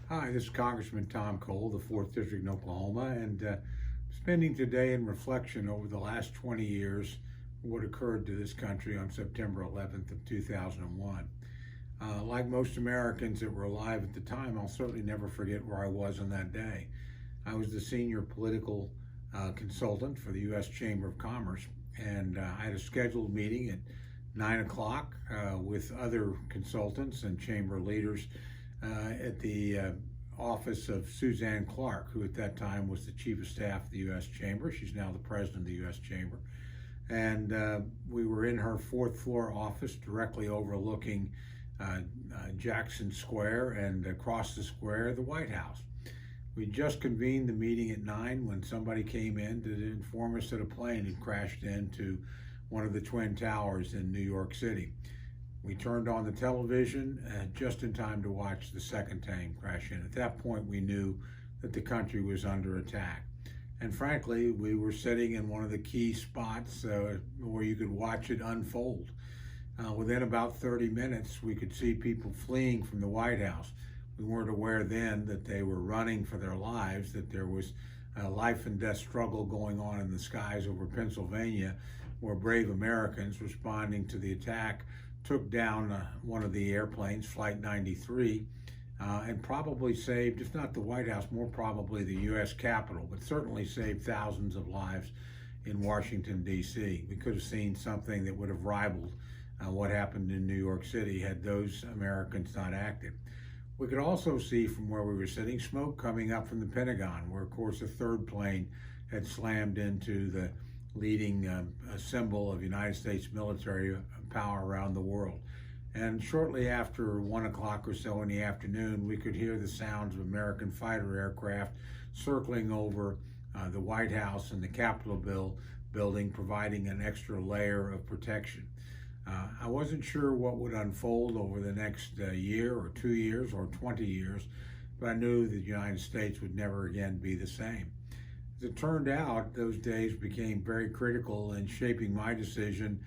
Hi, this is Congressman Tom Cole, the 4th District in Oklahoma, and spending today in reflection over the last 20 years, what occurred to this country on September 11th of 2001. Like most Americans that were alive at the time, I'll certainly never forget where I was on that day. I was the senior political consultant for the U.S. Chamber of Commerce, and I had a scheduled meeting at 9 o'clock with other consultants and chamber leaders at the office of Suzanne Clark, who at that time was the Chief of Staff of the U.S. Chamber. She's now the President of the U.S. Chamber. And we were in her fourth floor office directly overlooking Jackson Square, and across the square, the White House. We just convened the meeting at 9 when somebody came in to inform us that a plane had crashed into one of the Twin Towers in New York City. We turned on the television just in time to watch the second plane crash in. At that point, we knew that the country was under attack. And frankly, we were sitting in one of the key spots where you could watch it unfold. Within about 30 minutes, we could see people fleeing from the White House. We weren't aware then that they were running for their lives, that there was a life and death struggle going on in the skies over Pennsylvania, where brave Americans responding to the attack took down one of the airplanes, Flight 93, and probably saved, if not the White House, more probably the U.S. Capitol, but certainly saved thousands of lives in Washington, D.C. We could have seen something that would have rivaled what happened in New York City had those Americans not acted. We could also see from where we were sitting smoke coming up from the Pentagon, where of course a third plane had slammed into the leading symbol of United States military power around the world. And shortly after 1 o'clock or so in the afternoon, we could hear the sounds of American fighter aircraft circling over the White House and the Capitol building, providing an extra layer of protection. I wasn't sure what would unfold over the next year or 2 years or 20 years, but I knew the United States would never again be the same. As it turned out, those days became very critical in shaping my decision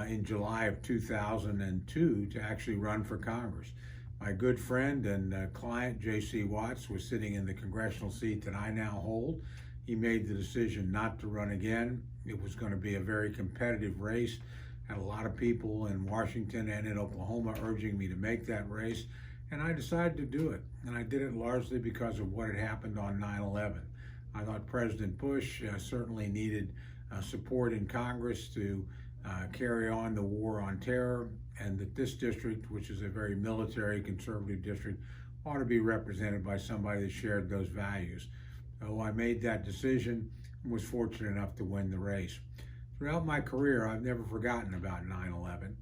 in July of 2002 to actually run for Congress. My good friend and client, J.C. Watts, was sitting in the congressional seat that I now hold. He made the decision not to run again. It was going to be a very competitive race. Had a lot of people in Washington and in Oklahoma urging me to make that race, and I decided to do it. And I did it largely because of what had happened on 9/11. I thought President Bush certainly needed support in Congress to carry on the war on terror, and that this district, which is a very military conservative district, ought to be represented by somebody that shared those values. So I made that decision and was fortunate enough to win the race. Throughout my career, I've never forgotten about 9/11,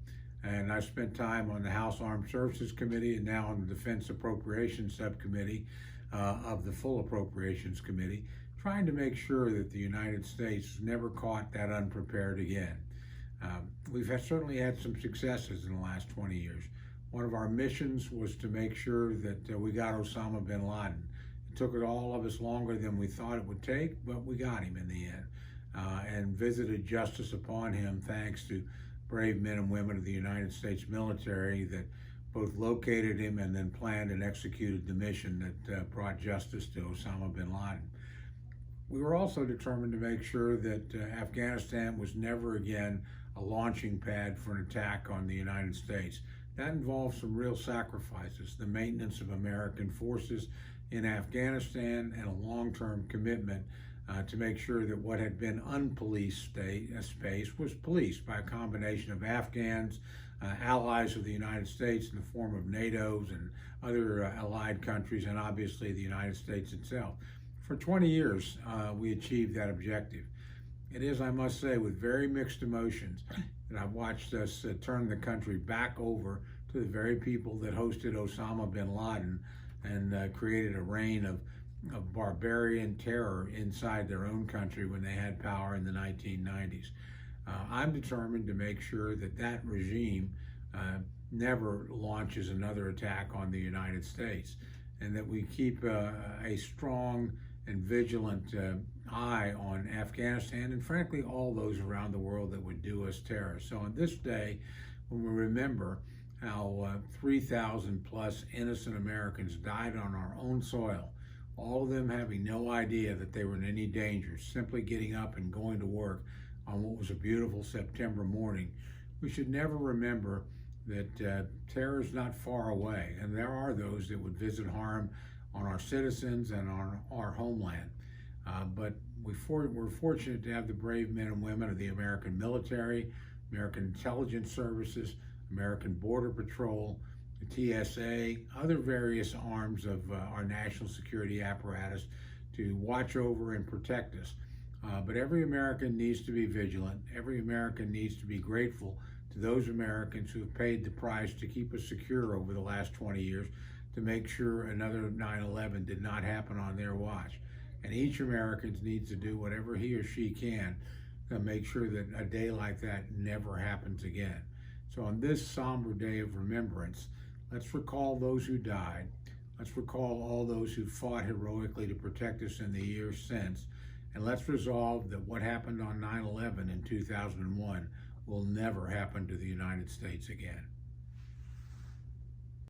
and I spent time on the House Armed Services Committee and now on the Defense Appropriations Subcommittee of the Full Appropriations Committee, trying to make sure that the United States never caught that unprepared again. We've certainly had some successes in the last 20 years. One of our missions was to make sure that we got Osama bin Laden. It took all of us longer than we thought it would take, but we got him in the end. And visited justice upon him thanks to brave men and women of the United States military that both located him and then planned and executed the mission that brought justice to Osama bin Laden. We were also determined to make sure that Afghanistan was never again a launching pad for an attack on the United States. That involved some real sacrifices, the maintenance of American forces in Afghanistan, and a long-term commitment to make sure that what had been unpoliced space was policed by a combination of Afghans, allies of the United States in the form of NATO's and other allied countries, and obviously the United States itself. For 20 years, we achieved that objective. It is, I must say, with very mixed emotions that I've watched us turn the country back over to the very people that hosted Osama bin Laden and created a reign of barbarian terror inside their own country when they had power in the 1990s. I'm determined to make sure that that regime never launches another attack on the United States, and that we keep a strong and vigilant eye on Afghanistan and frankly all those around the world that would do us terror. So on this day, when we remember how 3,000 plus innocent Americans died on our own soil, all of them having no idea that they were in any danger, simply getting up and going to work on what was a beautiful September morning. We should never remember that terror is not far away, and there are those that would visit harm on our citizens and on our homeland. But we're fortunate to have the brave men and women of the American military, American intelligence services, American Border Patrol, the TSA, other various arms of our national security apparatus to watch over and protect us. But every American needs to be vigilant. Every American needs to be grateful to those Americans who have paid the price to keep us secure over the last 20 years, to make sure another 9/11 did not happen on their watch. And each American needs to do whatever he or she can to make sure that a day like that never happens again. So on this somber day of remembrance, let's recall those who died. Let's recall all those who fought heroically to protect us in the years since. And let's resolve that what happened on 9/11 in 2001 will never happen to the United States again.